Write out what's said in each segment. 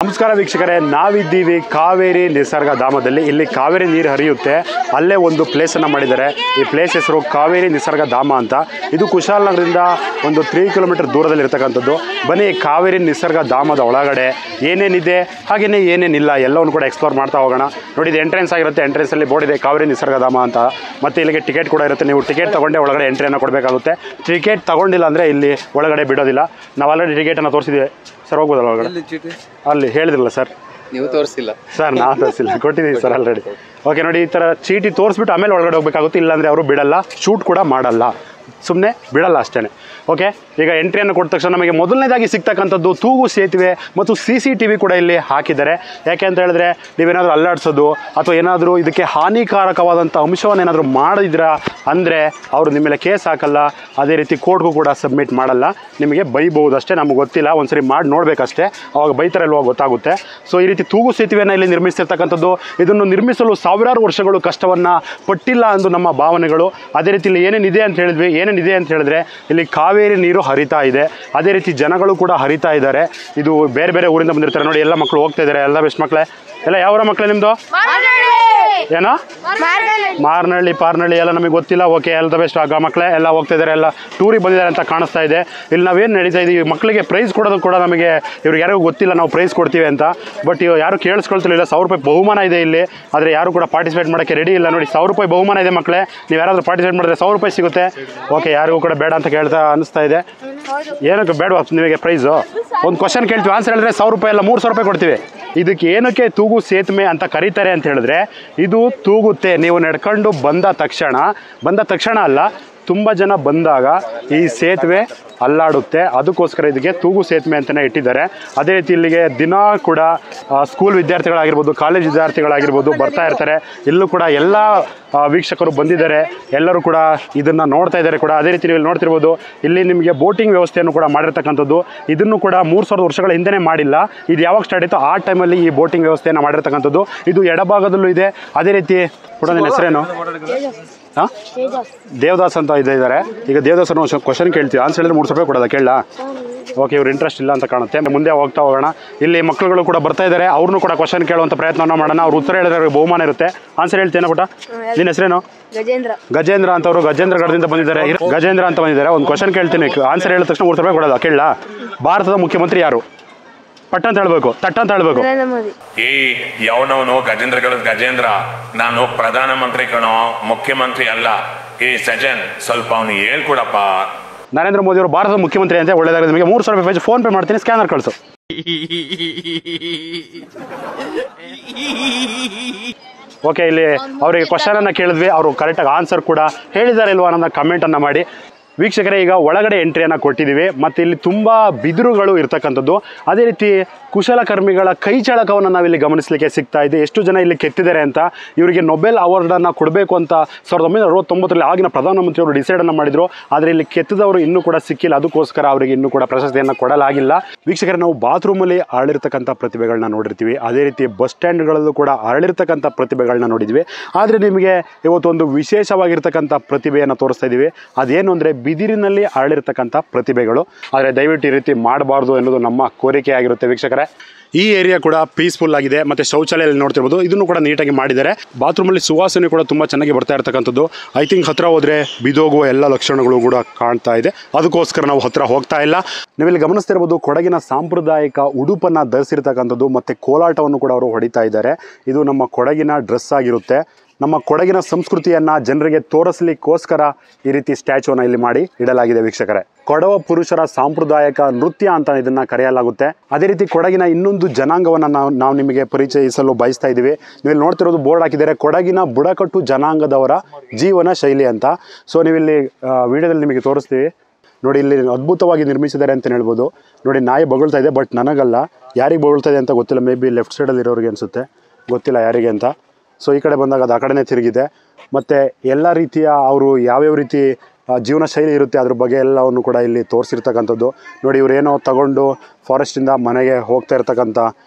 ನಮಸ್ಕಾರ ವೀಕ್ಷಕರೇ, ನಾವಿದ್ದೀವಿ ಕಾವೇರಿ ನಿಸರ್ಗ ಧಾಮದಲ್ಲಿ. ಇಲ್ಲಿ ಕಾವೇರಿ ನೀರು ಹರಿಯುತ್ತೆ, ಅಲ್ಲೇ ಒಂದು ಪ್ಲೇಸನ್ನು ಮಾಡಿದ್ದಾರೆ. ಈ ಪ್ಲೇಸ್ ಹೆಸರು ಕಾವೇರಿ ನಿಸರ್ಗ ಧಾಮ ಅಂತ. ಇದು ಕುಶಾಲನಗರದಿಂದ ಒಂದು 3 ಕಿಲೋಮೀಟರ್ ದೂರದಲ್ಲಿ ಇರ್ತಕ್ಕಂಥದ್ದು. ಬನ್ನಿ, ಕಾವೇರಿ ನಿಸರ್ಗ ಧಾಮದ ಒಳಗಡೆ ಏನೇನಿದೆ ಹಾಗೆಯೇ ಏನೇನಿಲ್ಲ ಎಲ್ಲವನ್ನು ಕೂಡ ಎಕ್ಸ್ಪ್ಲೋರ್ ಮಾಡ್ತಾ ಹೋಗೋಣ. ನೋಡಿ, ಇದು ಎಂಟ್ರೆನ್ಸ್ ಆಗಿರುತ್ತೆ. ಎಂಟ್ರೆನ್ಸಲ್ಲಿ ಬೋರ್ಡ್ ಇದೆ ಕಾವೇರಿ ನಿಸರ್ಗ ಧಾಮ ಅಂತ. ಮತ್ತು ಇಲ್ಲಿಗೆ ಟಿಕೆಟ್ ಕೂಡ ಇರುತ್ತೆ. ನೀವು ಟಿಕೆಟ್ ತೊಗೊಂಡೇ ಒಳಗಡೆ ಎಂಟ್ರಿಯನ್ನು ಕೊಡಬೇಕಾಗುತ್ತೆ. ಟಿಕೆಟ್ ತೊಗೊಂಡಿಲ್ಲ ಅಂದರೆ ಇಲ್ಲಿ ಒಳಗಡೆ ಬಿಡೋದಿಲ್ಲ. ನಾವು ಆಲ್ರೆಡಿ ಟಿಕೆಟನ್ನು ತೋರಿಸಿದ್ದೀವಿ ಸರ್. ಹೋಗ್ಬೋದಲ್ಲ ಒಳಗಡೆ? ಅಲ್ಲಿ ಹೇಳಿದ್ರಲ್ಲ ಸರ್, ನೀವು ತೋರಿಸಿಲ್ಲ ಸರ್. ನಾವು ತೋರಿಸಿಲ್ಲ, ಕೊಟ್ಟಿದ್ದೀವಿ ಸರ್ ಆಲ್ರೆಡಿ. ಓಕೆ, ನೋಡಿ, ಈ ಥರ ಚೀಟಿ ತೋರಿಸ್ಬಿಟ್ಟು ಆಮೇಲೆ ಒಳಗಡೆ ಹೋಗಬೇಕಾಗುತ್ತೆ. ಇಲ್ಲಾಂದರೆ ಅವರು ಬಿಡಲ್ಲ, ಶೂಟ್ ಕೂಡ ಮಾಡಲ್ಲ, ಸುಮ್ಮನೆ ಬಿಡಲ್ಲ ಅಷ್ಟೇ. ಓಕೆ, ಈಗ ಎಂಟ್ರಿಯನ್ನು ಕೊಟ್ಟ ತಕ್ಷಣ ನಮಗೆ ಮೊದಲನೇದಾಗಿ ಸಿಗ್ತಕ್ಕಂಥದ್ದು ತೂಗು ಸೇತುವೆ ಮತ್ತು CCTV ಕೂಡ ಇಲ್ಲಿ ಹಾಕಿದ್ದಾರೆ. ಯಾಕೆ ಅಂತ ಹೇಳಿದ್ರೆ, ನೀವೇನಾದರೂ ಅಲ್ಲಾಡಿಸೋದು ಅಥವಾ ಏನಾದರೂ ಇದಕ್ಕೆ ಹಾನಿಕಾರಕವಾದಂಥ ಅಂಶವನ್ನು ಏನಾದರೂ ಮಾಡಿದ್ರಾ ಅಂದರೆ ಅವರು ನಿಮ್ಮ ಮೇಲೆ ಕೇಸ್ ಹಾಕಲ್ಲ. ಅದೇ ರೀತಿ ಕೋರ್ಟ್ಗೂ ಕೂಡ ಸಬ್ಮಿಟ್ ಮಾಡಲ್ಲ, ನಿಮಗೆ ಬೈಬಹುದು ಅಷ್ಟೇ. ನಮಗೆ ಗೊತ್ತಿಲ್ಲ, ಒಂದ್ಸರಿ ಮಾಡಿ ನೋಡಬೇಕಷ್ಟೇ, ಅವಾಗ ಬೈತಾರಲ್ವ ಗೊತ್ತಾಗುತ್ತೆ. ಸೊ ಈ ರೀತಿ ತೂಗು ಸೇತುವೆಯನ್ನು ಇಲ್ಲಿ ನಿರ್ಮಿಸಿರ್ತಕ್ಕಂಥದ್ದು. ಇದನ್ನು ನಿರ್ಮಿಸಲು ಸಾವಿರಾರು ವರ್ಷಗಳು ಕಷ್ಟವನ್ನು ಪಟ್ಟಿಲ್ಲ ಎಂದು ನಮ್ಮ ಭಾವನೆಗಳು. ಅದೇ ರೀತಿ ಇಲ್ಲಿ ಏನೇನಿದೆ ಅಂತ ಹೇಳಿದ್ವಿ. ಏನೇನಿದೆ ಅಂತ ಹೇಳಿದ್ರೆ, ಇಲ್ಲಿ ಕಾವೇರಿ ನೀರು ಹರಿತಾ ಇದೆ, ಅದೇ ರೀತಿ ಜನಗಳು ಕೂಡ ಹರಿತಾ ಇದ್ದಾರೆ. ಇದು ಬೇರೆ ಬೇರೆ ಊರಿಂದ ಬಂದಿರ್ತಾರೆ. ನೋಡಿ, ಎಲ್ಲ ಮಕ್ಕಳು ಹೋಗ್ತಾ ಇದ್ದಾರೆ. ಎಲ್ಲ ಬೆಸ್ಟ್ ಮಕ್ಕಳೇ. ಎಲ್ಲ ಯಾವರ ಮಕ್ಕಳೇ ನಿಮ್ಮದು? ಏನೋ ಮಾರ್ನಹಳ್ಳಿ, ಪಾರ್ನಹಳ್ಳಿ ಎಲ್ಲ ನಮಗೆ ಗೊತ್ತಿಲ್ಲ. ಓಕೆ, ಎಲ್ಲ ದ ಬೆಸ್ಟ್. ಆಗ ಮಕ್ಕಳೇ ಎಲ್ಲ ಹೋಗ್ತಾ ಇದ್ದಾರೆ, ಎಲ್ಲ ಟೂರಿಗೆ ಬಂದಿದ್ದಾರೆ ಅಂತ ಕಾಣಿಸ್ತಾ ಇದೆ. ಇಲ್ಲಿ ನಾವೇನು ನಡೀತಾ ಇದ್ದೀವಿ, ಮಕ್ಕಳಿಗೆ ಪ್ರೈಸ್ ಕೊಡೋದು ಕೂಡ ನಮಗೆ ಇವ್ರಿಗೆ ಯಾರಿಗೂ ಗೊತ್ತಿಲ್ಲ ನಾವು ಪ್ರೈಸ್ ಕೊಡ್ತೀವಿ ಅಂತ. ಬಟ್ ಯಾರು ಕೇಳಿಸ್ಕೊಳ್ತಿಲ್ಲ. 1000 ರೂಪಾಯಿ ಬಹುಮಾನ ಇದೆ ಇಲ್ಲಿ, ಆದರೆ ಯಾರು ಕೂಡ ಪಾರ್ಟಿಸಿಪೇಟ್ ಮಾಡೋಕ್ಕೆ ರೆಡಿ ಇಲ್ಲ. ನೋಡಿ, 1000 ರೂಪಾಯಿ ಬಹುಮಾನ ಇದೆ ಮಕ್ಕಳೇ. ನೀವು ಯಾರಾದರೂ ಪಾರ್ಟಿಸಿಪೇಟ್ ಮಾಡಿದ್ರೆ 1000 ರೂಪಾಯಿ ಸಿಗುತ್ತೆ. ಓಕೆ, ಯಾರಿಗೂ ಕೂಡ ಬೇಡ ಅಂತ ಅನಿಸ್ತಾ ಇದೆ. ಏನಕ್ಕೆ ಬೇಡವಾ ನಿಮಗೆ ಪ್ರೈಸು? ಒಂದು ಕ್ವಶನ್ ಕೇಳ್ತೀವಿ, ಆನ್ಸರ್ ಹೇಳಿದ್ರೆ 1000 ರೂಪಾಯಿ ಅಲ್ಲ 3000 ರೂಪಾಯಿ ಕೊಡ್ತೀವಿ. ಇದಕ್ಕೆ ಏನಕ್ಕೆ ತೂಗು ಸೇತುವೆ ಅಂತ ಕರೀತಾರೆ ಅಂತ ಹೇಳಿದ್ರೆ, ಇದು ತೂಗುತ್ತೆ. ನೀವು ನಡ್ಕೊಂಡು ಬಂದ ತಕ್ಷಣ ಅಲ್ಲ, ತುಂಬ ಜನ ಬಂದಾಗ ಈ ಸೇತುವೆ ಅಲ್ಲಾಡುತ್ತೆ. ಅದಕ್ಕೋಸ್ಕರ ಇದಕ್ಕೆ ತೂಗು ಸೇತುವೆ ಅಂತಲೇ ಇಟ್ಟಿದ್ದಾರೆ. ಅದೇ ರೀತಿ ಇಲ್ಲಿಗೆ ದಿನ ಕೂಡ ಸ್ಕೂಲ್ ವಿದ್ಯಾರ್ಥಿಗಳಾಗಿರ್ಬೋದು, ಕಾಲೇಜ್ ವಿದ್ಯಾರ್ಥಿಗಳಾಗಿರ್ಬೋದು ಬರ್ತಾ ಇರ್ತಾರೆ. ಇಲ್ಲೂ ಕೂಡ ಎಲ್ಲ ವೀಕ್ಷಕರು ಬಂದಿದ್ದಾರೆ, ಎಲ್ಲರೂ ಕೂಡ ಇದನ್ನು ನೋಡ್ತಾ ಇದ್ದಾರೆ ಕೂಡ. ಅದೇ ರೀತಿ ನೀವು ನೋಡ್ತಿರ್ಬೋದು, ಇಲ್ಲಿ ನಿಮಗೆ ಬೋಟಿಂಗ್ ವ್ಯವಸ್ಥೆಯನ್ನು ಕೂಡ ಮಾಡಿರ್ತಕ್ಕಂಥದ್ದು. ಇದನ್ನು ಕೂಡ 3000 ವರ್ಷಗಳ ಹಿಂದೆ ಮಾಡಿಲ್ಲ. ಇದು ಯಾವಾಗ ಸ್ಟಾರ್ಟ್ ಆಯಿತು ಆ ಟೈಮಲ್ಲಿ ಈ ಬೋಟಿಂಗ್ ವ್ಯವಸ್ಥೆಯನ್ನು ಮಾಡಿರ್ತಕ್ಕಂಥದ್ದು. ಇದು ಎಡಭಾಗದಲ್ಲೂ ಇದೆ. ಅದೇ ರೀತಿ ಕೂಡ ನನ್ನ ಹೆಸರೇನು? ಹಾಂ, ದೇವದಾಸ್ ಅಂತ ಇದ್ದಾರೆ. ಈಗ ದೇವದಾಸನ ಕ್ವಶನ್ ಕೇಳ್ತೀವಿ, ಆನ್ಸರ್ ಹೇಳಿದ್ರೆ 300 ರೂಪಾಯಿ ಕೊಡೋದ? ಕೇಳಲ್ಲ? ಓಕೆ, ಇವ್ರು ಇಂಟ್ರೆಸ್ಟ್ ಇಲ್ಲ ಅಂತ ಕಾಣುತ್ತೆ. ಮುಂದೆ ಹೋಗ್ತಾ ಹೋಗೋಣ. ಇಲ್ಲಿ ಮಕ್ಕಳುಗಳು ಕೂಡ ಬರ್ತಾ ಇದ್ದಾರೆ, ಅವ್ರನ್ನೂ ಕೂಡ ಕ್ವಶನ್ ಕೇಳುವಂಥ ಪ್ರಯತ್ನವನ್ನು ಮಾಡೋಣ. ಅವ್ರು ಉತ್ತರ ಹೇಳಿದ್ರೆ ಅವ್ರಿಗೆ ಬಹುಮಾನ ಇರುತ್ತೆ. ಆನ್ಸರ್ ಹೇಳ್ತೇನೆ ಪುಟ? ನಿನ್ನ ಹೆಸರೇನು? ಗಜೇಂದ್ರ ಅಂತವರು ಗಜೇಂದ್ರಗಢದಿಂದ ಬಂದಿದ್ದಾರೆ. ಗಜೇಂದ್ರ ಅಂತ ಬಂದಿದ್ದಾರೆ. ಒಂದು ಕ್ವಶನ್ ಕೇಳ್ತೀನಿ, ಆನ್ಸರ್ ಹೇಳಿದ ತಕ್ಷಣ 300 ರೂಪಾಯಿ ಕೊಡೋದ? ಕೇಳಲ್ಲ? ಭಾರತದ ಮುಖ್ಯಮಂತ್ರಿ ಯಾರು? ಪಟ್ಟ ಅಂತ ಹೇಳ್ಬೇಕು, ತಟ್ಟ ಅಂತ ಹೇಳ್ಬೇಕು. ಈ ಯಾವನವನು ಗಜೇಂದ್ರ, ನಾನು ಪ್ರಧಾನ ಮಂತ್ರಿ ಕಣೋ, ಮುಖ್ಯಮಂತ್ರಿ ಅಲ್ಲ. ಈ ಸಜನ್, ಸ್ವಲ್ಪ ಅವನಿಗೆ ಹೇಳ್ಕೊಡಪ್ಪ. ನರೇಂದ್ರ ಮೋದಿ ಅವರು ಭಾರತದ ಮುಖ್ಯಮಂತ್ರಿ ಅಂತ. ಒಳ್ಳೆಯದಾಗಿದೆ. ನಿಮಗೆ 300 ರೂಪಾಯಿ ಫೋನ್ ಪೇ ಮಾಡ್ತೀನಿ, ಸ್ಕ್ಯಾನರ್ ಕಳಿಸು. ಓಕೆ, ಇಲ್ಲಿ ಅವರಿಗೆ ಕ್ವಶನನ್ನು ಕೇಳಿದ್ವಿ, ಅವರು ಕರೆಕ್ಟಾಗಿ ಆನ್ಸರ್ ಕೂಡ ಹೇಳಿದ್ದಾರೆ ಇಲ್ವಾ ಅನ್ನೋದನ್ನ ಕಮೆಂಟನ್ನು ಮಾಡಿ. ವೀಕ್ಷಕರೇ, ಈಗ ಒಳಗಡೆ ಎಂಟ್ರಿಯನ್ನು ಕೊಟ್ಟಿದ್ದೀವಿ. ಮತ್ತು ಇಲ್ಲಿ ತುಂಬ ಬಿದಿರುಗಳು ಇರ್ತಕ್ಕಂಥದ್ದು. ಅದೇ ರೀತಿ ಕುಶಲಕರ್ಮಿಗಳ ಕೈ ಚಳಕವನ್ನು ನಾವಿಲ್ಲಿ ಗಮನಿಸಲಿಕ್ಕೆ ಸಿಗ್ತಾ ಇದೆ. ಎಷ್ಟು ಜನ ಇಲ್ಲಿ ಕೆತ್ತಿದ್ದಾರೆ ಅಂತ. ಇವರಿಗೆ ನೊಬೆಲ್ ಅವಾರ್ಡನ್ನು ಕೊಡಬೇಕು ಅಂತ 1969ರಲ್ಲಿ ಆಗಿನ ಪ್ರಧಾನಮಂತ್ರಿಯವರು ಡಿಸೈಡನ್ನು ಮಾಡಿದರು. ಆದರೆ ಇಲ್ಲಿ ಕೆತ್ತಿದವರು ಇನ್ನೂ ಕೂಡ ಸಿಕ್ಕಿಲ್ಲ. ಅದಕ್ಕೋಸ್ಕರ ಅವರಿಗೆ ಇನ್ನೂ ಕೂಡ ಪ್ರಶಸ್ತಿಯನ್ನು ಕೊಡಲಾಗಿಲ್ಲ. ವೀಕ್ಷಕರೇ, ನಾವು ಬಾತ್ರೂಮಲ್ಲಿ ಅರಳಿರ್ತಕ್ಕಂಥ ಪ್ರತಿಭೆಗಳನ್ನ ನೋಡಿರ್ತೀವಿ. ಅದೇ ರೀತಿ ಬಸ್ ಸ್ಟ್ಯಾಂಡ್ಗಳಲ್ಲೂ ಕೂಡ ಅರಳಿರ್ತಕ್ಕಂಥ ಪ್ರತಿಭೆಗಳನ್ನ ನೋಡಿದ್ವಿ. ಆದರೆ ನಿಮಗೆ ಇವತ್ತೊಂದು ವಿಶೇಷವಾಗಿರ್ತಕ್ಕಂಥ ಪ್ರತಿಭೆಯನ್ನು ತೋರಿಸ್ತಾ ಇದ್ದೀವಿ. ಅದೇನು ಅಂದರೆ ಬಿದಿರಿನಲ್ಲಿ ಅರಳಿರ್ತಕ್ಕಂಥ ಪ್ರತಿಭೆಗಳು. ಆದರೆ ದಯವಿಟ್ಟು ಈ ರೀತಿ ಮಾಡಬಾರ್ದು ಎನ್ನುವುದು ನಮ್ಮ ಕೋರಿಕೆ ಆಗಿರುತ್ತೆ ವೀಕ್ಷಕರೇ. ಈ ಏರಿಯಾ ಕೂಡ ಪೀಸ್ಫುಲ್ ಆಗಿದೆ. ಮತ್ತು ಶೌಚಾಲಯದಲ್ಲಿ ನೋಡ್ತಿರ್ಬೋದು, ಇದನ್ನು ಕೂಡ ನೀಟಾಗಿ ಮಾಡಿದ್ದಾರೆ. ಬಾತ್ರೂಮಲ್ಲಿ ಸುವಾಸನೆ ಕೂಡ ತುಂಬ ಚೆನ್ನಾಗಿ ಬರ್ತಾ ಇರ್ತಕ್ಕಂಥದ್ದು. ಐ ಥಿಂಕ್ ಹತ್ತಿರ ಹೋದರೆ ಬಿದೋಗುವ ಎಲ್ಲ ಲಕ್ಷಣಗಳು ಕೂಡ ಕಾಣ್ತಾ ಇದೆ. ಅದಕ್ಕೋಸ್ಕರ ನಾವು ಹತ್ತಿರ ಹೋಗ್ತಾ ಇಲ್ಲ. ನೀವಿಲ್ಲಿ ಗಮನಿಸ್ತಿರ್ಬೋದು, ಕೊಡಗಿನ ಸಾಂಪ್ರದಾಯಿಕ ಉಡುಪನ್ನು ಧರಿಸಿರ್ತಕ್ಕಂಥದ್ದು ಮತ್ತು ಕೋಲಾಟವನ್ನು ಕೂಡ ಅವರು ಹೊಡಿತಾ ಇದ್ದಾರೆ. ಇದು ನಮ್ಮ ಕೊಡಗಿನ ಡ್ರೆಸ್ ಆಗಿರುತ್ತೆ. ನಮ್ಮ ಕೊಡಗಿನ ಸಂಸ್ಕೃತಿಯನ್ನು ಜನರಿಗೆ ತೋರಿಸಲಿಕ್ಕೋಸ್ಕರ ಈ ರೀತಿ ಸ್ಟ್ಯಾಚ್ಯೂನ ಇಲ್ಲಿ ಮಾಡಿ ಇಡಲಾಗಿದೆ ವೀಕ್ಷಕರೇ. ಕೊಡವ ಪುರುಷರ ಸಾಂಪ್ರದಾಯಿಕ ನೃತ್ಯ ಅಂತ ಇದನ್ನು ಕರೆಯಲಾಗುತ್ತೆ. ಅದೇ ರೀತಿ ಕೊಡಗಿನ ಇನ್ನೊಂದು ಜನಾಂಗವನ್ನು ನಾವು ನಿಮಗೆ ಪರಿಚಯಿಸಲು ಬಯಸ್ತಾ ಇದ್ದೀವಿ. ನೀವಿಲ್ಲಿ ನೋಡ್ತಿರೋದು ಬೋರ್ಡ್ ಹಾಕಿದ್ದಾರೆ, ಕೊಡಗಿನ ಬುಡಕಟ್ಟು ಜನಾಂಗದವರ ಜೀವನ ಶೈಲಿ ಅಂತ. ಸೊ ನೀವಿಲ್ಲಿ ವಿಡಿಯೋದಲ್ಲಿ ನಿಮಗೆ ತೋರಿಸ್ತೀವಿ. ನೋಡಿ, ಇಲ್ಲಿ ಅದ್ಭುತವಾಗಿ ನಿರ್ಮಿಸಿದ್ದಾರೆ ಅಂತ ಹೇಳ್ಬೋದು. ನೋಡಿ, ನಾಯಿ ಬೊಗಳ್ತಾ ಇದೆ, ಬಟ್ ನನಗಲ್ಲ. ಯಾರಿಗೆ ಬೊಗಳ್ತಾ ಇದೆ ಅಂತ ಗೊತ್ತಿಲ್ಲ. ಮೇ ಬಿ ಲೆಫ್ಟ್ ಸೈಡಲ್ಲಿ ಇರೋರಿಗೆ ಅನಿಸುತ್ತೆ, ಗೊತ್ತಿಲ್ಲ ಯಾರಿಗೆ ಅಂತ. ಸೊ ಈ ಕಡೆ ಬಂದಾಗ ಅದು ಆ ಕಡೆನೇ ತಿರುಗಿದೆ. ಮತ್ತು ಎಲ್ಲ ರೀತಿಯ ಅವರು ಯಾವ್ಯಾವ ರೀತಿ ಜೀವನ ಶೈಲಿ ಇರುತ್ತೆ ಅದ್ರ ಬಗ್ಗೆ ಎಲ್ಲವನ್ನು ಕೂಡ ಇಲ್ಲಿ ತೋರಿಸಿರ್ತಕ್ಕಂಥದ್ದು. ನೋಡಿ, ಇವರೇನೋ ತಗೊಂಡು ಫಾರೆಸ್ಟಿಂದ ಮನೆಗೆ ಹೋಗ್ತಾ ಇರ್ತಕ್ಕಂಥ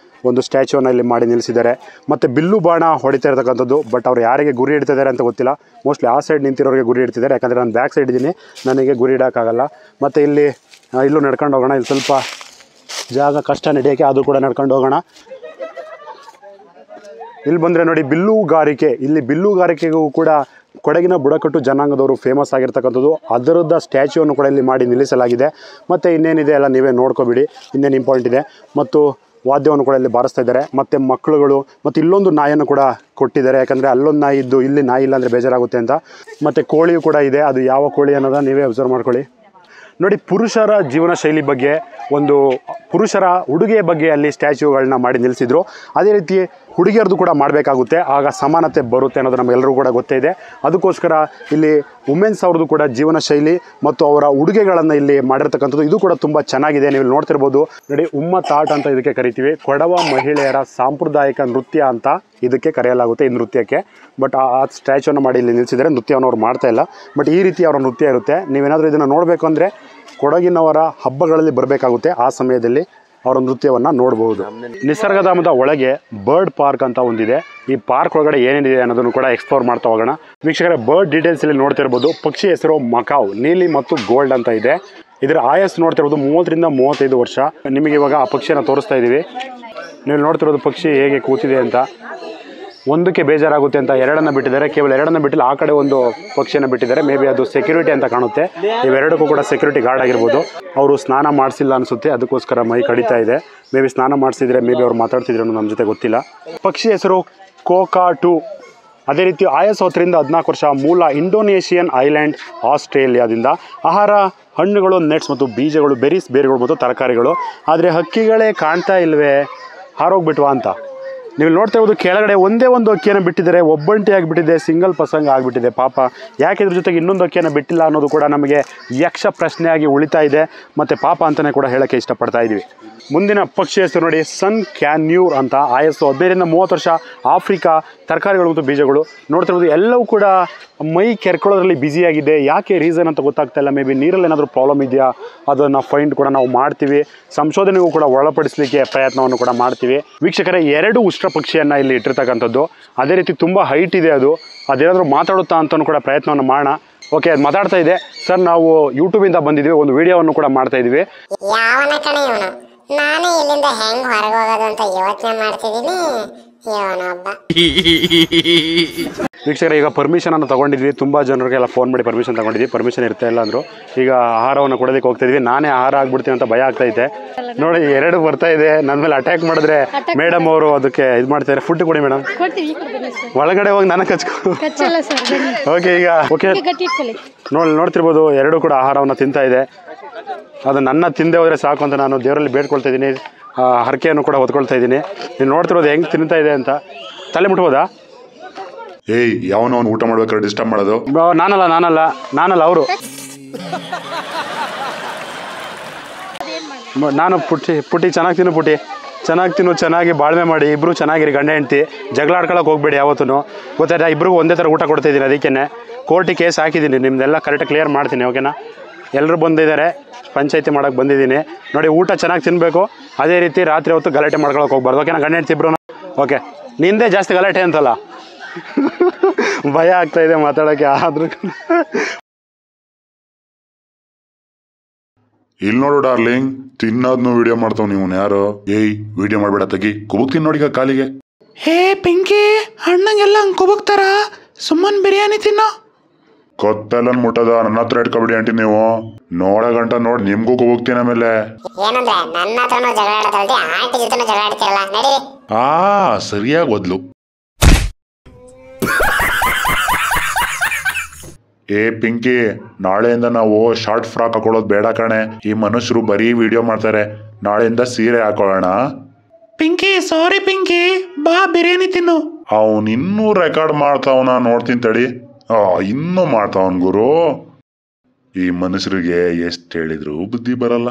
ಒಂದು ಸ್ಟ್ಯಾಚ್ಯೂನ ಇಲ್ಲಿ ಮಾಡಿ ನಿಲ್ಲಿಸಿದ್ದಾರೆ. ಮತ್ತು ಬಿಲ್ಲು ಬಾಣ ಹೊಡಿತಾ ಇರ್ತಕ್ಕಂಥದ್ದು. ಬಟ್ ಅವ್ರು ಯಾರಿಗೆ ಗುರಿ ಇಡ್ತಿದ್ದಾರೆ ಅಂತ ಗೊತ್ತಿಲ್ಲ. ಮೋಸ್ಟ್ಲಿ ಆ ಸೈಡ್ ನಿಂತಿರೋರಿಗೆ ಗುರಿ ಇಡ್ತಿದ್ದಾರೆ. ಯಾಕಂದರೆ ನಾನು ಬ್ಯಾಕ್ ಸೈಡ್ ಇದ್ದೀನಿ, ನನಗೆ ಗುರಿ ಇಡೋಕ್ಕಾಗಲ್ಲ. ಮತ್ತು ಇಲ್ಲಿ ಇಲ್ಲೂ ನಡ್ಕೊಂಡು ಹೋಗೋಣ. ಇಲ್ಲಿ ಸ್ವಲ್ಪ ಜಾಗ ಕಷ್ಟ ನಡೆಯೋಕ್ಕೆ, ಅದು ಕೂಡ ನಡ್ಕೊಂಡು ಹೋಗೋಣ. ಇಲ್ಲಿ ಬಂದರೆ ನೋಡಿ ಬಿಲ್ಲುಗಾರಿಕೆ, ಇಲ್ಲಿ ಬಿಲ್ಲುಗಾರಿಕೆಗೂ ಕೂಡ ಕೊಡಗಿನ ಬುಡಕಟ್ಟು ಜನಾಂಗದವರು ಫೇಮಸ್ ಆಗಿರ್ತಕ್ಕಂಥದ್ದು. ಅದರದ ಸ್ಟ್ಯಾಚ್ಯೂವನ್ನು ಕೂಡ ಇಲ್ಲಿ ಮಾಡಿ ನಿಲ್ಲಿಸಲಾಗಿದೆ. ಮತ್ತು ಇನ್ನೇನಿದೆ ಎಲ್ಲ ನೀವೇ ನೋಡ್ಕೊಬಿಡಿ, ಇನ್ನೇನು ಇಂಪಾರ್ಟೆಂಟ್ ಇದೆ. ಮತ್ತು ವಾದ್ಯವನ್ನು ಕೂಡ ಇಲ್ಲಿ ಬಾರಿಸ್ತಾ ಇದ್ದಾರೆ. ಮತ್ತು ಮಕ್ಕಳುಗಳು, ಮತ್ತು ಇಲ್ಲೊಂದು ನಾಯನ್ನು ಕೂಡ ಕೊಟ್ಟಿದ್ದಾರೆ, ಯಾಕಂದರೆ ಅಲ್ಲೊಂದು ನಾಯಿ ಇದ್ದು ಇಲ್ಲಿ ನಾಯಿ ಇಲ್ಲ ಅಂದರೆ ಬೇಜಾರಾಗುತ್ತೆ ಅಂತ. ಮತ್ತು ಕೋಳಿಯೂ ಕೂಡ ಇದೆ, ಅದು ಯಾವ ಕೋಳಿ ಅನ್ನೋದನ್ನು ನೀವೇ ಅಬ್ಸರ್ವ್ ಮಾಡ್ಕೊಳ್ಳಿ. ನೋಡಿ, ಪುರುಷರ ಜೀವನ ಶೈಲಿ ಬಗ್ಗೆ, ಒಂದು ಪುರುಷರ ಉಡುಗೆಯ ಬಗ್ಗೆ ಅಲ್ಲಿ ಸ್ಟ್ಯಾಚ್ಯೂಗಳನ್ನ ಮಾಡಿ ನಿಲ್ಲಿಸಿದ್ರು. ಅದೇ ರೀತಿ ಹುಡುಗಿಯರದು ಕೂಡ ಮಾಡಬೇಕಾಗುತ್ತೆ, ಆಗ ಸಮಾನತೆ ಬರುತ್ತೆ ಅನ್ನೋದು ನಮಗೆಲ್ಲರೂ ಕೂಡ ಗೊತ್ತೇ ಇದೆ. ಅದಕ್ಕೋಸ್ಕರ ಇಲ್ಲಿ ವುಮೆನ್ಸ್ ಅವ್ರದ್ದು ಕೂಡ ಜೀವನ ಶೈಲಿ ಮತ್ತು ಅವರ ಉಡುಗೆಗಳನ್ನು ಇಲ್ಲಿ ಮಾಡಿರ್ತಕ್ಕಂಥದ್ದು. ಇದು ಕೂಡ ತುಂಬ ಚೆನ್ನಾಗಿದೆ, ನೀವು ಇಲ್ಲಿ ನೋಡ್ತಿರ್ಬೋದು. ನೋಡಿ, ಉಮ್ಮತ್ತಾಟ ಅಂತ ಇದಕ್ಕೆ ಕರಿತೀವಿ. ಕೊಡವ ಮಹಿಳೆಯರ ಸಾಂಪ್ರದಾಯಿಕ ನೃತ್ಯ ಅಂತ ಇದಕ್ಕೆ ಕರೆಯಲಾಗುತ್ತೆ, ಈ ನೃತ್ಯಕ್ಕೆ. ಬಟ್ ಆ ಸ್ಟ್ಯಾಚ್ಯೂನ ಮಾಡಿ ಇಲ್ಲಿ ನಿಲ್ಲಿಸಿದರೆ ನೃತ್ಯವನ್ನು ಅವ್ರು ಮಾಡ್ತಾ ಇಲ್ಲ. ಬಟ್ ಈ ರೀತಿ ಅವರ ನೃತ್ಯ ಇರುತ್ತೆ. ನೀವೇನಾದರೂ ಇದನ್ನು ನೋಡಬೇಕು ಅಂದರೆ ಕೊಡಗಿನವರ ಹಬ್ಬಗಳಲ್ಲಿ ಬರಬೇಕಾಗುತ್ತೆ, ಆ ಸಮಯದಲ್ಲಿ ಅವರ ನೃತ್ಯವನ್ನು ನೋಡಬಹುದು. ನಿಸರ್ಗಧಾಮದ ಒಳಗೆ ಬರ್ಡ್ ಪಾರ್ಕ್ ಅಂತ ಒಂದಿದೆ. ಈ ಪಾರ್ಕ್ ಒಳಗಡೆ ಏನೇನಿದೆ ಅನ್ನೋದನ್ನು ಕೂಡ ಎಕ್ಸ್ಪ್ಲೋರ್ ಮಾಡ್ತಾ ಹೋಗೋಣ. ವೀಕ್ಷಕರೇ, ಬರ್ಡ್ ಡೀಟೇಲ್ಸ್ ಇಲ್ಲಿ ನೋಡ್ತಿರ್ಬೋದು. ಪಕ್ಷಿ ಹೆಸರು ಮಕಾವ್, ನೀಲಿ ಮತ್ತು ಗೋಲ್ಡ್ ಅಂತ ಇದೆ. ಇದರ ಆಯಸ್ಸು ನೋಡ್ತಿರ್ಬೋದು 30 ರಿಂದ 35 ವರ್ಷ. ನಿಮಗೆ ಇವಾಗ ಆ ಪಕ್ಷಿಯನ್ನು ತೋರಿಸ್ತಾ ಇದ್ದೀವಿ. ನೀವು ನೋಡ್ತಿರೋದು ಪಕ್ಷಿ ಹೇಗೆ ಕೂತಿದೆ ಅಂತ. ಒಂದಕ್ಕೆ ಬೇಜಾರಾಗುತ್ತೆ ಅಂತ ಎರಡನ್ನು ಬಿಟ್ಟಿದ್ದಾರೆ, ಕೇವಲ ಎರಡನ್ನು ಬಿಟ್ಟಿಲ್ಲ. ಆ ಕಡೆ ಒಂದು ಪಕ್ಷಿಯನ್ನು ಬಿಟ್ಟಿದ್ದಾರೆ, ಮೇ ಬಿ ಅದು ಸೆಕ್ಯೂರಿಟಿ ಅಂತ ಕಾಣುತ್ತೆ. ಇವೆರಡಕ್ಕೂ ಕೂಡ ಸೆಕ್ಯೂರಿಟಿ ಗಾರ್ಡ್ ಆಗಿರ್ಬೋದು. ಅವರು ಸ್ನಾನ ಮಾಡಿಸಿಲ್ಲ ಅನಿಸುತ್ತೆ, ಅದಕ್ಕೋಸ್ಕರ ಮೈ ಕಡಿತಾ ಇದೆ. ಮೇ ಬಿ ಸ್ನಾನ ಮಾಡಿಸಿದ್ರೆ ಮೇ ಬಿ ಅವ್ರು ಮಾತಾಡ್ತಿದ್ರು ನಮ್ಮ ಜೊತೆ ಗೊತ್ತಿಲ್ಲ. ಪಕ್ಷಿ ಹೆಸರು ಕೋಕಾಟು. ಅದೇ ರೀತಿ ಆಯಸ್ಸು 10 ರಿಂದ 14 ವರ್ಷ. ಮೂಲ ಇಂಡೋನೇಷಿಯನ್ ಐಲ್ಯಾಂಡ್, ಆಸ್ಟ್ರೇಲಿಯಾದಿಂದ. ಆಹಾರ ಹಣ್ಣುಗಳು, ನೆಟ್ಸ್ ಮತ್ತು ಬೀಜಗಳು, ಬೆರೀಸ್, ಬೇರುಗಳು ಮತ್ತು ತರಕಾರಿಗಳು. ಆದರೆ ಹಕ್ಕಿಗಳೇ ಕಾಣ್ತಾ ಇಲ್ವೇ, ಹಾರೋಗ್ಬಿಟ್ವಾ ಅಂತ. ನೀವು ನೋಡ್ತಾ ಇರೋದು ಕೆಳಗಡೆ ಒಂದೇ ಒಂದು ಅಕ್ಕಿಯನ್ನು ಬಿಟ್ಟಿದ್ದಾರೆ, ಒಬ್ಬಂಟಿ ಆಗಿಬಿಟ್ಟಿದೆ, ಸಿಂಗಲ್ ಪಸಂಗ ಆಗಿಬಿಟ್ಟಿದೆ ಪಾಪ. ಯಾಕೆ ಇದ್ರ ಜೊತೆಗೆ ಇನ್ನೊಂದು ಅಕ್ಕಿಯನ್ನು ಬಿಟ್ಟಿಲ್ಲ ಅನ್ನೋದು ಕೂಡ ನಮಗೆ ಯಕ್ಷ ಪ್ರಶ್ನೆಯಾಗಿ ಉಳಿತಾ ಇದೆ. ಮತ್ತು ಪಾಪ ಅಂತಲೇ ಕೂಡ ಹೇಳೋಕ್ಕೆ ಇಷ್ಟಪಡ್ತಾ ಇದ್ದೀವಿ. ಮುಂದಿನ ಪಕ್ಷಿ ಹೆಸರು ನೋಡಿ, ಸನ್ ಕ್ಯಾನ್ಯೂರ್ ಅಂತ. ಆಯಸ್ಸು 15 ರಿಂದ 30 ವರ್ಷ. ಆಫ್ರಿಕಾ. ತರಕಾರಿಗಳು ಮತ್ತು ಬೀಜಗಳು. ನೋಡ್ತಿರ್ಬೋದು ಎಲ್ಲವೂ ಕೂಡ ಮೈ ಕೆರ್ಕೊಳ್ಳೋದ್ರಲ್ಲಿ ಬ್ಯುಸಿಯಾಗಿದೆ. ಯಾಕೆ ರೀಸನ್ ಅಂತ ಗೊತ್ತಾಗ್ತಾ ಇಲ್ಲ. ಮೇ ಬಿ ನೀರಲ್ಲಿ ಏನಾದರೂ ಪ್ರಾಬ್ಲಮ್ ಇದೆಯಾ, ಅದನ್ನು ಫೈಂಡ್ ಕೂಡ ನಾವು ಮಾಡ್ತೀವಿ. ಸಂಶೋಧನೆಗೂ ಕೂಡ ಒಳಪಡಿಸಲಿಕ್ಕೆ ಪ್ರಯತ್ನವನ್ನು ಕೂಡ ಮಾಡ್ತೀವಿ. ವೀಕ್ಷಕರೇ, 2 ಉಷ್ಟ್ರ ಪಕ್ಷಿಯನ್ನು ಇಲ್ಲಿ ಇಟ್ಟಿರ್ತಕ್ಕಂಥದ್ದು. ಅದೇ ರೀತಿ ತುಂಬ ಹೈಟ್ ಇದೆ ಅದು. ಅದೇನಾದರೂ ಮಾತಾಡುತ್ತಾ ಅಂತಲೂ ಕೂಡ ಪ್ರಯತ್ನವನ್ನು ಮಾಡೋಣ. ಓಕೆ, ಅದು ಮಾತಾಡ್ತಾ ಇದೆ. ಸರ್, ನಾವು ಯೂಟ್ಯೂಬಿಂದ ಬಂದಿದ್ದೀವಿ, ಒಂದು ವಿಡಿಯೋವನ್ನು ಕೂಡ ಮಾಡ್ತಾ ಇದ್ದೀವಿ. ನಾನು ಇಲ್ಲಿಂದ ಹೆಂಗ್ ಹೊರಗೆ ಹೋಗೋದು ಅಂತ ಯೋಚನೆ ಮಾಡ್ತಿದ್ದೀನಿ. ವೀಕ್ಷಕರೇ, ಈಗ ಪರ್ಮಿಷನ್ ಅನ್ನು ತಗೊಂಡಿದ್ವಿ. ತುಂಬ ಜನರಿಗೆಲ್ಲ ಫೋನ್ ಮಾಡಿ ಪರ್ಮಿಷನ್ ತಗೊಂಡಿದ್ವಿ. ಪರ್ಮಿಷನ್ ಇರ್ತಾ ಇಲ್ಲ ಅಂದರು. ಈಗ ಆಹಾರವನ್ನು ಕೊಡೋದಕ್ಕೆ ಹೋಗ್ತಾ ಇದ್ವಿ. ನಾನೇ ಆಹಾರ ಆಗ್ಬಿಡ್ತೀನಿ ಅಂತ ಭಯ ಆಗ್ತೈತೆ. ನೋಡಿ, 2 ಬರ್ತಾ ಇದೆ. ನನ್ನ ಮೇಲೆ ಅಟ್ಯಾಕ್ ಮಾಡಿದ್ರೆ ಮೇಡಮ್ ಅವರು ಅದಕ್ಕೆ ಇದು ಮಾಡ್ತಾರೆ. ಫುಡ್ ಕೊಡಿ ಮೇಡಮ್. ಒಳಗಡೆ ಹೋಗಿ ನನಗೆ ಓಕೆ, ಈಗ ಓಕೆ ನೋಡ್ತಿರ್ಬೋದು 2 ಕೂಡ ಆಹಾರವನ್ನು ತಿಂತಾ ಇದೆ. ಅದು ನನ್ನ ತಿಂದೆ ಹೋದರೆ ಸಾಕು ಅಂತ ನಾನು ದೇವರಲ್ಲಿ ಬೇಡ್ಕೊಳ್ತಾ ಇದ್ದೀನಿ. ಹರಕೆಯನ್ನು ಕೂಡ ಹೊತ್ಕೊಳ್ತಾ ಇದ್ದೀನಿ. ನೀವು ನೋಡ್ತಿರೋದು ಹೆಂಗೆ ತಿಂತಾ ಇದೆ ಅಂತ. ತಲೆ ಮುಟ್ಬೋದಾ? ಏಯ್, ಯಾವನೋ ಅವ್ನು ಊಟ ಮಾಡ್ಬೇಕಾದ್ರೆ ಡಿಸ್ಟರ್ಬ್ ಮಾಡೋದು? ನಾನಲ್ಲ ಅವರು. ನಾನು ಪುಟ್ಟಿ ಚೆನ್ನಾಗಿ ತಿನ್ನು, ಚೆನ್ನಾಗಿ ತಿನ್ನು, ಚೆನ್ನಾಗಿ ಬಾಳ್ಮೆ ಮಾಡಿ, ಇಬ್ಬರು ಚೆನ್ನಾಗಿರಿ ಗಂಡ ಹೆಂಡ್ತಿ. ಜಗಳ ಆಡ್ಕೊಳಕ್ಕೆ ಹೋಗ್ಬೇಡಿ ಯಾವತ್ತೂ, ಗೊತ್ತಾಯ್ತಾ? ಇಬ್ಬರಿಗೂ ಒಂದೇ ಥರ ಊಟ ಕೊಡ್ತಾ ಇದ್ದೀನಿ. ಅದಕ್ಕೇ ಕೋರ್ಟಿಗೆ ಕೇಸ್ ಹಾಕಿದ್ದೀನಿ. ನಿಮ್ದೆಲ್ಲ ಕರೆಕ್ಟಾಗಿ ಕ್ಲಿಯರ್ ಮಾಡ್ತೀನಿ, ಓಕೆನಾ? ಎಲ್ಲರೂ ಬಂದಿದ್ದಾರೆ, ಪಂಚಾಯತಿ ಮಾಡೋಕ್ಕೆ ಬಂದಿದ್ದೀನಿ. ನೋಡಿ, ಊಟ ಚೆನ್ನಾಗಿ ತಿನ್ನಬೇಕು. ಅದೇ ರೀತಿ ರಾತ್ರಿ ಹೊತ್ತು ಗಲಾಟೆ ಮಾಡ್ಕೊಳಕ್ಕೆ ಹೋಗ್ಬಾರ್ದು, ಓಕೆನಾ? ಗಂಡ ಹೆಂಡ್ತಿ ಇಬ್ಬರು. ಓಕೆ, ನಿಂದೇ ಜಾಸ್ತಿ ಗಲಾಟೆ ಅಂತಲ್ಲ. ಭಯ ಆಗ್ತಾ ಇದೆ ಮಾತಾಡೋಕ್ಕೆ. ಆದರೂ ಇಲ್ಲಿ ನೋಡು ಡಾರ್ಲಿಂಗ್, ತಿನ್ನೋದ್ನು ವಿಡಿಯೋ ಮಾಡ್ತಾವ್. ನೀವು ಯಾರು? ಏಯ್, ವಿಡಿಯೋ ಮಾಡಬೇಡ, ತೆಗಿ. ಕುಬುಕ್ತೀನಿ ನೋಡಿಗ ಕಾಲಿಗೆ. ಹೇ ಪಿಂಕಿ, ಅಣ್ಣಂಗೆಲ್ಲ ಹಂಗೆ ಕುಬಕ್ತಾರ? ಸುಮ್ಮನೆ ಬಿರಿಯಾನಿ ತಿನ್ನೋ. ಕೊತ್ತೆಲ್ಲ ಮುಟ್ಟದ, ನನ್ನ ಹತ್ರ ಇಟ್ಕೊಬಿಡಿ ಆಂಟಿ. ನೀವು ನೋಡ ಗಂಟ ನೋಡಿ ನಿಮ್ಗೂ ಕುಬುಕ್ತೀನಿ. ಆಮೇಲೆ ಏನಂದ್ರೆ ನನ್ನ ಹತ್ರನೂ ಜಗಳ ಆಡೋದಲ್ದೆ ಆಂಟಿ ಜೊತೆನೂ ಜಗಳ ಆಡ್ತಿರಲ್ಲ, ನಡೀರಿ. ಸರಿಯಾಗಿ ಓದ್ಲು. ಏ ಪಿಂಕಿ, ನಾಳೆಯಿಂದ ನಾವು ಶಾರ್ಟ್ ಫ್ರಾಕ್ ಹಾಕೊಳ್ಳೋದು ಬೇಡ ಕಣೆ. ಈ ಮನುಷ್ಯರು ಬರೀ ವಿಡಿಯೋ ಮಾಡ್ತಾರೆ. ನಾಳೆಯಿಂದ ಸೀರೆ ಹಾಕೊಳ್ಳೋಣ. ಪಿಂಕಿ, ಸಾರಿ ಪಿಂಕಿ, ಬಾ ಬಿರಿಯಾನಿ ತಿನ್ನು. ಅವನ್ ಇನ್ನೂ ರೆಕಾರ್ಡ್ ಮಾಡ್ತಾವನ, ನೋಡ್ತೀನಿ ತಡಿ. ಇನ್ನೂ ಮಾಡ್ತಾವನ್ ಗುರು. ಈ ಮನುಷ್ಯರಿಗೆ ಎಷ್ಟು ಹೇಳಿದ್ರು ಬುದ್ಧಿ ಬರಲ್ಲ.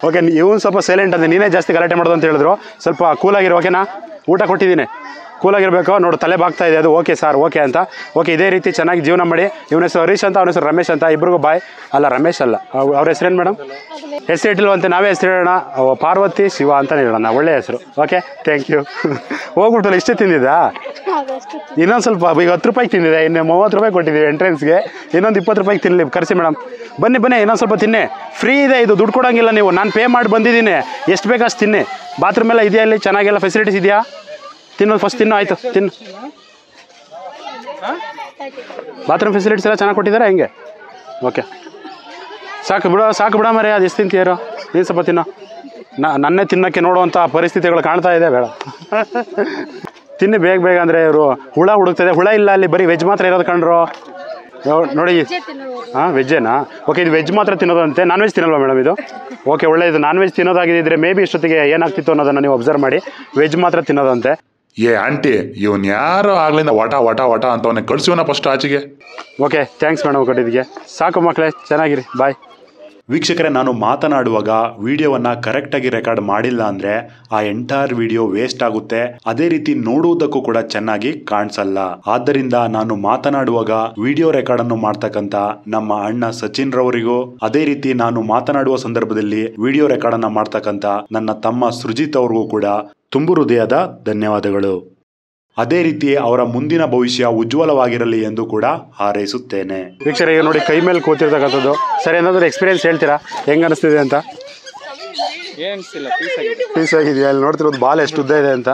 ಓಕೆ, ಇವನು ಸ್ವಲ್ಪ ಸೈಲೆಂಟ್ ಅಂದೆ, ನೀನೇ ಜಾಸ್ತಿ ಗಲಾಟೆ ಮಾಡೋದು ಅಂತ ಹೇಳಿದ್ರು. ಸ್ವಲ್ಪ ಕೂಲಾಗಿರು, ಓಕೆನಾ? ಊಟ ಕೊಟ್ಟಿದ್ದೀನಿ, ಕೂಲಾಗಿರ್ಬೇಕು. ನೋಡು, ತಲೆ ಬಾಗ್ತಾ ಇದೆ ಅದು. ಓಕೆ ಸರ್, ಓಕೆ ಅಂತ. ಓಕೆ, ಇದೇ ರೀತಿ ಚೆನ್ನಾಗಿ ಜೀವನ ಮಾಡಿ. ಇವನ ಹೆಸರು ಹರೀಶ್ ಅಂತ, ಅವನ ಹೆಸರು ರಮೇಶ್ ಅಂತ. ಇಬ್ರಿಗೂ ಬಾಯ್. ಅಲ್ಲ, ರಮೇಶ್ ಅಲ್ಲ, ಅವ್ರ ಹೆಸರೇನು ಮೇಡಮ್? ಹೆಸರು ಇಟ್ಟಿಲ್ವಂತೆ, ನಾವೇ ಹೆಸರು ಹೇಳೋಣ. ಪಾರ್ವತಿ ಶಿವ ಅಂತಲೇ ಹೇಳೋಣ, ಒಳ್ಳೆಯ ಹೆಸರು. Okay, thank you. ಹೋಗ್ಬಿಟ್ಟಲ್ಲ, ಇಷ್ಟೇ ತಿಂದಿದ್ದಾ? ಇನ್ನೊಂದು ಸ್ವಲ್ಪ ಈಗ 10 ರೂಪಾಯಿಗೆ ತಿಂದಿದೆ, ಇನ್ನು 30 ರೂಪಾಯಿ ಕೊಟ್ಟಿದ್ದೀವಿ ಎಂಟ್ರೆನ್ಸ್ಗೆ, ಇನ್ನೊಂದು 20 ರೂಪಾಯಿಗೆ ತಿನ್ನಲಿ ಕರೆಸಿ ಮೇಡಮ್. ಬನ್ನಿ ಇನ್ನೊಂದು ಸ್ವಲ್ಪ ತಿನ್ನಿ, ಫ್ರೀ ಇದೆ ಇದು, ದುಡ್ಡು ಕೊಡೋಂಗಿಲ್ಲ ನೀವು, ನಾನು ಪೇ ಮಾಡಿ ಬಂದಿದ್ದೀನಿ, ಎಷ್ಟು ಬೇಕು ಅಷ್ಟು ತಿನ್ನಿ. ಬಾತ್ರೂಮ್ ಎಲ್ಲ ಇದೆಯಾ, ಇಲ್ಲಿ ಚೆನ್ನಾಗೆಲ್ಲ ಫೆಸಿಲಿಟೀಸ್ ಇದೆಯಾ? ತಿನ್ನೋದು ಫಸ್ಟ್ ತಿನ್ನು, ಆಯಿತು ತಿನ್ನು. ಬಾತ್ರೂಮ್ ಫೆಸಿಲಿಟೀಸ್ ಎಲ್ಲ ಚೆನ್ನಾಗಿ ಕೊಟ್ಟಿದ್ದಾರೆ ಹೆಂಗೆ? ಓಕೆ ಸಾಕು ಬಿಡ ಮರೆ, ಅದು ಎಷ್ಟು ತಿಂತೀಯಾರೋ ನೀನು ಸ್ವಲ್ಪ ತಿನ್ನೋ. ನನ್ನೇ ತಿನ್ನೋಕ್ಕೆ ನೋಡುವಂಥ ಪರಿಸ್ಥಿತಿಗಳು ಕಾಣ್ತಾ ಇದೆ, ಬೇಡ ತಿನ್ನಿ ಬೇಗ ಅಂದರೆ ಇವರು ಹುಳ ಹುಡುಕ್ತದೆ. ಹುಳ ಇಲ್ಲ ಅಲ್ಲಿ, ಬರೀ ವೆಜ್ ಮಾತ್ರ ಇರೋದು ಕಂಡ್ರು ನೋಡಿ. ಹಾಂ ವೆಜ್ಜೇನಾ? ಓಕೆ, ಇದು ವೆಜ್ ಮಾತ್ರ ತಿನ್ನೋದಂತೆ, ನಾನ್ ವೆಜ್ ತಿನ್ನಲ್ವಾ ಮೇಡಮ್ ಇದು? ಓಕೆ ಒಳ್ಳೆಯದು, ನಾನ್ ವೆಜ್ ತಿನ್ನೋದಾಗಿದ್ದರೆ ಮೇ ಬಿ ಇಷ್ಟೊತ್ತಿಗೆ ಏನಾಗ್ತಿತ್ತು ಅನ್ನೋದನ್ನು ನೀವು ಅಬ್ಸರ್ವ್ ಮಾಡಿ. ವೆಜ್ ಮಾತ್ರ ತಿನ್ನೋದಂತೆ. ಏ ಆಂಟಿ, ಇವನ್ ಯಾರೋ ಆಗ್ಲಿಂದ ವಟ ಅಂತವನ್ನೇ ಕಳ್ಸಿವನ ಫಸ್ಟ್ ಆಚೆಗೆ. ಓಕೆ ಥ್ಯಾಂಕ್ಸ್ ಮೇಡಮ್ ಕೊಟ್ಟಿದ್ದಕ್ಕೆ. ಸಾಕು ಮಕ್ಕಳೇ, ಚೆನ್ನಾಗಿರಿ, ಬಾಯ್. ವೀಕ್ಷಕರೇ, ನಾನು ಮಾತನಾಡುವಾಗ ವಿಡಿಯೋವನ್ನು ಕರೆಕ್ಟಾಗಿ ರೆಕಾರ್ಡ್ ಮಾಡಿಲ್ಲ ಅಂದರೆ ಆ ಎಂಟೈರ್ ವಿಡಿಯೋ ವೇಸ್ಟ್ ಆಗುತ್ತೆ, ಅದೇ ರೀತಿ ನೋಡುವುದಕ್ಕೂ ಕೂಡ ಚೆನ್ನಾಗಿ ಕಾಣಿಸಲ್ಲ. ಆದ್ದರಿಂದ ನಾನು ಮಾತನಾಡುವಾಗ ವಿಡಿಯೋ ರೆಕಾರ್ಡ್ ಅನ್ನು ಮಾಡ್ತಕ್ಕಂಥ ನಮ್ಮ ಅಣ್ಣ ಸಚಿನ್ ರವರಿಗೂ, ಅದೇ ರೀತಿ ನಾನು ಮಾತನಾಡುವ ಸಂದರ್ಭದಲ್ಲಿ ವಿಡಿಯೋ ರೆಕಾರ್ಡ್ ಅನ್ನ ಮಾಡ್ತಕ್ಕಂಥ ನನ್ನ ತಮ್ಮ ಸೃಜಿತ್ ಅವ್ರಿಗೂ ಕೂಡ ತುಂಬು ಹೃದಯದ ಧನ್ಯವಾದಗಳು. ಅದೇ ರೀತಿ ಅವರ ಮುಂದಿನ ಭವಿಷ್ಯ ಉಜ್ವಲವಾಗಿರಲಿ ಎಂದು ಕೂಡ ಹಾರೈಸುತ್ತೇನೆ. ವೀಕ್ಷಕರೇ, ಈಗ ನೋಡಿ ಕೈ ಮೇಲೆ ಕೂತಿರ್ತಕ್ಕಂಥದ್ದು. ಸರ್, ಏನಾದರೂ ಎಕ್ಸ್ಪೀರಿಯನ್ಸ್ ಹೇಳ್ತೀರಾ, ಹೆಂಗೆ ಅನಿಸ್ತಿದೆ ಅಂತ? ಪೀಸ್ ಆಗಿದೆಯಾ? ಅಲ್ಲಿ ನೋಡ್ತಿರೋದು ಬಾಲ್ ಎಷ್ಟು ಉದ್ದ ಇದೆ ಅಂತ.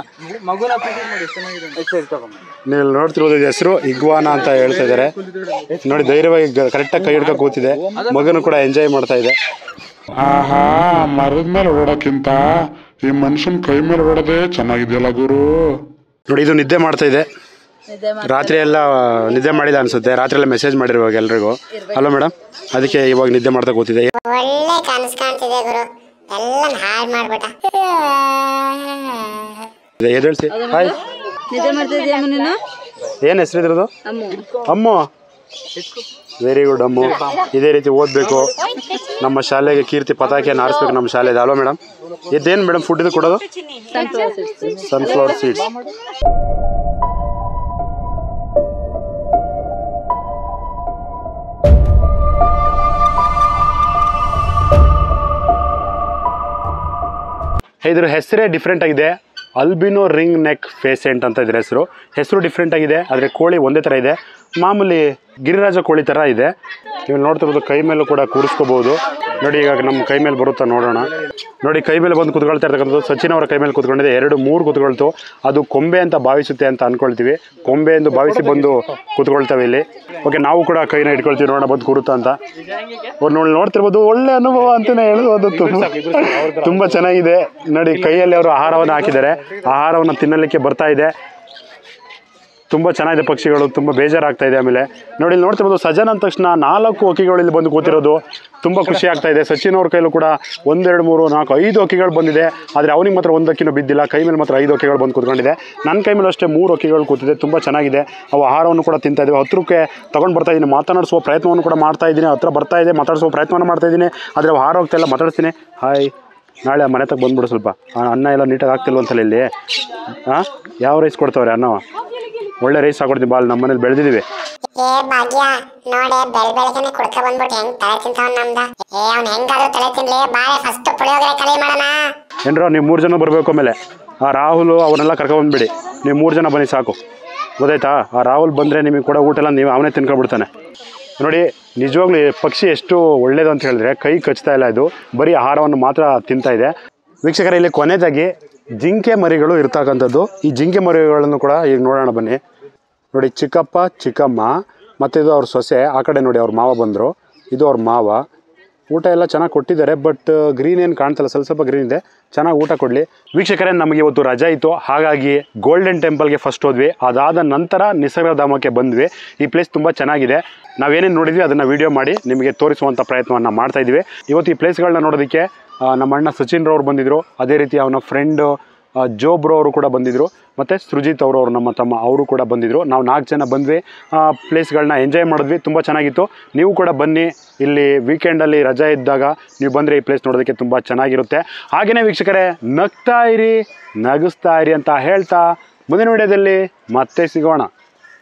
ನೀವು ನೋಡ್ತಿರೋದು ಹೆಸರು ಇಗ್ವಾನ ಅಂತ ಹೇಳ್ತಾ ಇದ್ದಾರೆ. ನೋಡಿ ಧೈರ್ಯವಾಗಿ ಕರೆಕ್ಟಾಗಿ ಕೈ ಹಿಡ್ಕೊಂಡು ಕೂತಿದೆ, ಮಗನು ಕೂಡ ಎಂಜಾಯ್ ಮಾಡ್ತಾ ಇದೆ. ಆಹಾ, ಮರದ ಮೇಲೆ ಓಡೋಕ್ಕಿಂತ ಈ ಮನುಷ್ಯನ ಕೈ ಮೇಲೆ ಓಡೋದೇ ಚೆನ್ನಾಗಿದೆಯಲ್ಲ ಗುರು. ನೋಡಿ ಇದು ನಿದ್ದೆ ಮಾಡ್ತಾ ಇದೆ, ರಾತ್ರಿ ಎಲ್ಲ ನಿದ್ದೆ ಮಾಡಿದ ಅನ್ಸುತ್ತೆ. ರಾತ್ರಿ ಎಲ್ಲ ಮೆಸೇಜ್ ಮಾಡಿರುವಾಗ ಎಲ್ರಿಗೂ. ಅಲ್ಲ ಮೇಡಮ್, ಅದಕ್ಕೆ ಇವಾಗ ನಿದ್ದೆ ಮಾಡ್ತಾ ಕೂತಿದೆ. ಒಳ್ಳೆ ಕನಸು ಕಾಣ್ತಿದೆ ಗುರು, ಎಲ್ಲ ಹಾಳು ಮಾಡ್ಬಿಟ್ಟ. ಎದ್ದೇಳಿಸಿ. ಹಾಯ್, ಏನು ಹೆಸರು ಇದ್ರದ್ದು? ಅಮ್ಮು. ವೆರಿ ಗುಡ್ ಅಮ್ಮು, ಇದೇ ರೀತಿ ಓದಬೇಕು, ನಮ್ಮ ಶಾಲೆಗೆ ಕೀರ್ತಿ ಪತಾಕೆಯನ್ನು ಹಾರಿಸ್ಬೇಕು ನಮ್ಮ ಶಾಲೆದು. ಅಲ್ವಾ ಮೇಡಮ್? ಇದೇನು ಮೇಡಮ್ ಫುಡ್ ಇದು ಕೊಡೋದು? Sunflower seeds. ಇದ್ರ ಹೆಸರೇ ಡಿಫ್ರೆಂಟ್ ಆಗಿದೆ, ಅಲ್ಬಿನೋ ರಿಂಗ್ ನೆಕ್ ಫೇಸೆಂಟ್ ಅಂತ ಇದ್ರ ಹೆಸರು ಡಿಫ್ರೆಂಟ್ ಆಗಿದೆ. ಆದರೆ ಕೋಳಿ ಒಂದೇ ಥರ ಇದೆ, ಮಾಮೂಲಿ ಗಿರಿರಾಜ ಕೋಳಿ ಥರ ಇದೆ. ನೀವು ನೋಡ್ತಿರೋದು ಕೈ ಮೇಲೂ ಕೂಡ ಕೂರಿಸ್ಕೋಬಹುದು. ನೋಡಿ ಈಗ ನಮ್ಮ ಕೈ ಮೇಲೆ ಬರುತ್ತಾ ನೋಡೋಣ. ನೋಡಿ ಕೈ ಮೇಲೆ ಬಂದು ಕುತ್ಕೊಳ್ತಾ ಇರ್ತಕ್ಕಂಥದ್ದು ಸಚಿನ್ ಅವರ ಕೈ ಮೇಲೆ ಕೂತ್ಕೊಂಡಿದೆ. 2-3 ಕೂತ್ಕೊಳ್ತು. ಅದು ಕೊಂಬೆ ಅಂತ ಭಾವಿಸುತ್ತೆ ಅಂತ ಅನ್ಕೊಳ್ತೀವಿ, ಕೊಂಬೆ ಎಂದು ಭಾವಿಸಿ ಬಂದು ಕೂತ್ಕೊಳ್ತವೆ ಇಲ್ಲಿ. ಓಕೆ, ನಾವು ಕೂಡ ಕೈನ ಇಟ್ಕೊಳ್ತೀವಿ, ನೋಡೋಣ ಬಂದು ಕೂರುತ್ತಾ ಅಂತ. ನೋಡ್ತಿರ್ಬೋದು, ಒಳ್ಳೆ ಅನುಭವ ಅಂತಲೇ ಹೇಳ್ಬೋದು. ತುಂಬ ಚೆನ್ನಾಗಿದೆ. ನೋಡಿ ಕೈಯಲ್ಲಿ ಅವರು ಆಹಾರವನ್ನು ಹಾಕಿದ್ದಾರೆ, ಆಹಾರವನ್ನು ತಿನ್ನಲಿಕ್ಕೆ ಬರ್ತಾ ಇದೆ. ತುಂಬ ಚೆನ್ನಾಗಿದೆ ಪಕ್ಷಿಗಳು, ತುಂಬ ಬೇಜಾರಾಗ್ತಾ ಇದೆ. ಆಮೇಲೆ ನೋಡಿ ಇಲ್ಲಿ ನೋಡ್ತಿರ್ಬೋದು, ಸಜನ್ ಅಂದ ತಕ್ಷಣ 4 ಹಕ್ಕಿಗಳು ಇಲ್ಲಿ ಬಂದು ಕೂತಿರೋದು ತುಂಬ ಖುಷಿ ಆಗ್ತಾ ಇದೆ. ಸಚಿನ್ ಅವ್ರ ಕೈಲೂ ಕೂಡ 1, 2, 3, 4, 5 ಹಕ್ಕಿಗಳು ಬಂದಿದೆ. ಆದರೆ ಅವನಿಗೆ ಮಾತ್ರ 1 ಹಕ್ಕಿನೂ ಬಿದ್ದಿಲ್ಲ, ಕೈ ಮೇಲೆ ಮಾತ್ರ 5 ಹಕ್ಕಿಗಳು ಬಂದು ಕೂತ್ಕೊಂಡಿದೆ. ನನ್ನ ಕೈ ಮೇಲೆ ಅಷ್ಟೇ 3 ಹಕ್ಕಿಗಳು ಕೂತಿದೆ. ತುಂಬ ಚೆನ್ನಾಗಿದೆ. ಅವು ಆಹಾರವನ್ನು ಕೂಡ ತಿಂತಾ ಇದ್ದೀವಿ. ಹತ್ರಕ್ಕೆ ತೊಗೊಂಡು ಬರ್ತಾ ಇದ್ದೀನಿ, ಮಾತನಾಡಿಸುವ ಪ್ರಯತ್ನವನ್ನು ಕೂಡ ಮಾಡ್ತಾ ಇದ್ದೀನಿ. ಹತ್ರ ಬರ್ತಾ ಇದೆ, ಮಾತಾಡಿಸುವ ಪ್ರಯತ್ನವನ್ನು ಮಾಡ್ತಾ ಇದ್ದೀನಿ. ಆದರೆ ಅವು ಆಹಾರ ಹೋಗ್ತಾ ಇಲ್ಲ. ಮಾತಾಡ್ತೀನಿ. ಹಾಯ್, ನಾಳೆ ಮನೆ ತಗ ಬಂದ್ಬಿಡು. ಸ್ವಲ್ಪ ಅನ್ನ ಎಲ್ಲ ನೀಟಾಗಿ ಆಗ್ತಿಲ್ವ ಅಂತಲ್ಲ ಇಲ್ಲಿ. ಹಾಂ, ಯಾವ ರೈಸ್ ಕೊಡ್ತಾವ್ರೆ ಅನ್ನ? ಒಳ್ಳೆ ರೈಸ್ ಹಾಕೊಡ್ತೀವಿ, ಬಾಲ್ ನಮ್ಮ ಮನೇಲಿ ಬೆಳೆದಿದ್ದೀವಿ. ಏ ಭಾಗ್ಯ ನೋಡೆ, ಬೆಳಗ್ಗೆನೆ ಕುಡ್ಕ ಬಂದ್ಬಿಟ್ಟು ಹೆಂಗ್ ತಲೆ ತಿಂತಾವ್ ನಮ್ದ. ಅವ್ನು ಹೆಂಗಾದ್ರೂ ತಲೆ ತಿನ್ಲಿ, ಬಾಳೆ ಫಸ್ಟ್ ಪುಳಿಯೋಗರೆ ಕಲಿ ಮಾಡೋಣ. ಏನ್ರೋ ನೀವು 3 ಜನ ಬರಬೇಕು. ಆಮೇಲೆ ಆ ರಾಹುಲ್ ಅವನ್ನೆಲ್ಲ ಕರ್ಕೊಂಡ್ಬಿಡಿ. ನೀವು 3 ಜನ ಬನ್ನಿ ಸಾಕು, ಗೊತ್ತಾಯ್ತಾ? ಆ ರಾಹುಲ್ ಬಂದರೆ ನಿಮಗೆ ಕೂಡ ಊಟ ಎಲ್ಲ ನೀವು ಅವನೇ ತಿನ್ಕೊಂಡ್ಬಿಡ್ತಾನೆ. ನೋಡಿ ನಿಜವಾಗ್ಲೂ ಪಕ್ಷಿ ಎಷ್ಟು ಒಳ್ಳೇದು ಅಂತ ಹೇಳಿದ್ರೆ, ಕೈ ಕಚ್ತಾ ಇಲ್ಲ, ಇದು ಬರೀ ಆಹಾರವನ್ನು ಮಾತ್ರ ತಿಂತಾ ಇದೆ. ವೀಕ್ಷಕರ, ಇಲ್ಲಿ ಕೊನೆಯದಾಗಿ ಜಿಂಕೆ ಮರಿಗಳು ಇರ್ತಕ್ಕಂಥದ್ದು. ಈ ಜಿಂಕೆ ಮರಿಗಳನ್ನು ಕೂಡ ಈಗ ನೋಡೋಣ ಬನ್ನಿ. ನೋಡಿ ಚಿಕ್ಕಪ್ಪ ಚಿಕ್ಕಮ್ಮ ಮತ್ತು ಇದು ಅವ್ರ ಸೊಸೆ. ಆ ಕಡೆ ನೋಡಿ ಅವ್ರ ಮಾವ ಬಂದರು, ಇದು ಅವ್ರ ಮಾವ. ಊಟ ಎಲ್ಲ ಚೆನ್ನಾಗಿ ಕೊಟ್ಟಿದ್ದಾರೆ, ಬಟ್ ಗ್ರೀನ್ ಏನು ಕಾಣ್ತಲ್ಲ, ಸ್ವಲ್ಪ ಗ್ರೀನ್ ಇದೆ. ಚೆನ್ನಾಗಿ ಊಟ ಕೊಡಲಿ. ವೀಕ್ಷಕರೇ, ನಮಗೆ ಇವತ್ತು ರಜೆ ಇತ್ತು, ಹಾಗಾಗಿ ಗೋಲ್ಡನ್ ಟೆಂಪಲ್ಗೆ ಫಸ್ಟ್ ಹೋದ್ವಿ. ಅದಾದ ನಂತರ ನಿಸರ್ಗಧಾಮಕ್ಕೆ ಬಂದ್ವಿ. ಈ ಪ್ಲೇಸ್ ತುಂಬ ಚೆನ್ನಾಗಿದೆ. ನಾವೇನೇನು ನೋಡಿದ್ವಿ ಅದನ್ನು ವೀಡಿಯೋ ಮಾಡಿ ನಿಮಗೆ ತೋರಿಸುವಂಥ ಪ್ರಯತ್ನವನ್ನು ಮಾಡ್ತಾಯಿದ್ವಿ. ಇವತ್ತು ಈ ಪ್ಲೇಸ್ಗಳನ್ನ ನೋಡೋದಕ್ಕೆ ನಮ್ಮ ಅಣ್ಣ ಸಚಿನ್ ರವರು ಬಂದಿದ್ದರು, ಅದೇ ರೀತಿ ಅವನ ಫ್ರೆಂಡು ಜೋಬ್ರೋ ಅವರು ಕೂಡ ಬಂದಿದ್ದರು, ಮತ್ತು ಸೃಜಿತ್ ಅವರು ನಮ್ಮ ತಮ್ಮ ಅವರು ಕೂಡ ಬಂದಿದ್ದರು. ನಾವು 4 ಜನ ಬಂದ್ವಿ, ಪ್ಲೇಸ್ಗಳನ್ನ ಎಂಜಾಯ್ ಮಾಡಿದ್ವಿ. ತುಂಬ ಚೆನ್ನಾಗಿತ್ತು. ನೀವು ಕೂಡ ಬನ್ನಿ, ಇಲ್ಲಿ ವೀಕೆಂಡಲ್ಲಿ ರಜೆ ಇದ್ದಾಗ ನೀವು ಬಂದರೆ ಈ ಪ್ಲೇಸ್ ನೋಡೋದಕ್ಕೆ ತುಂಬ ಚೆನ್ನಾಗಿರುತ್ತೆ. ಹಾಗೆಯೇ ವೀಕ್ಷಕರೇ, ನಗ್ತಾ ಇರಿ, ನಗಿಸ್ತಾ ಇರಿ ಅಂತ ಹೇಳ್ತಾ ಮುಂದಿನ ವಿಡಿಯೋದಲ್ಲಿ ಮತ್ತೆ ಸಿಗೋಣ.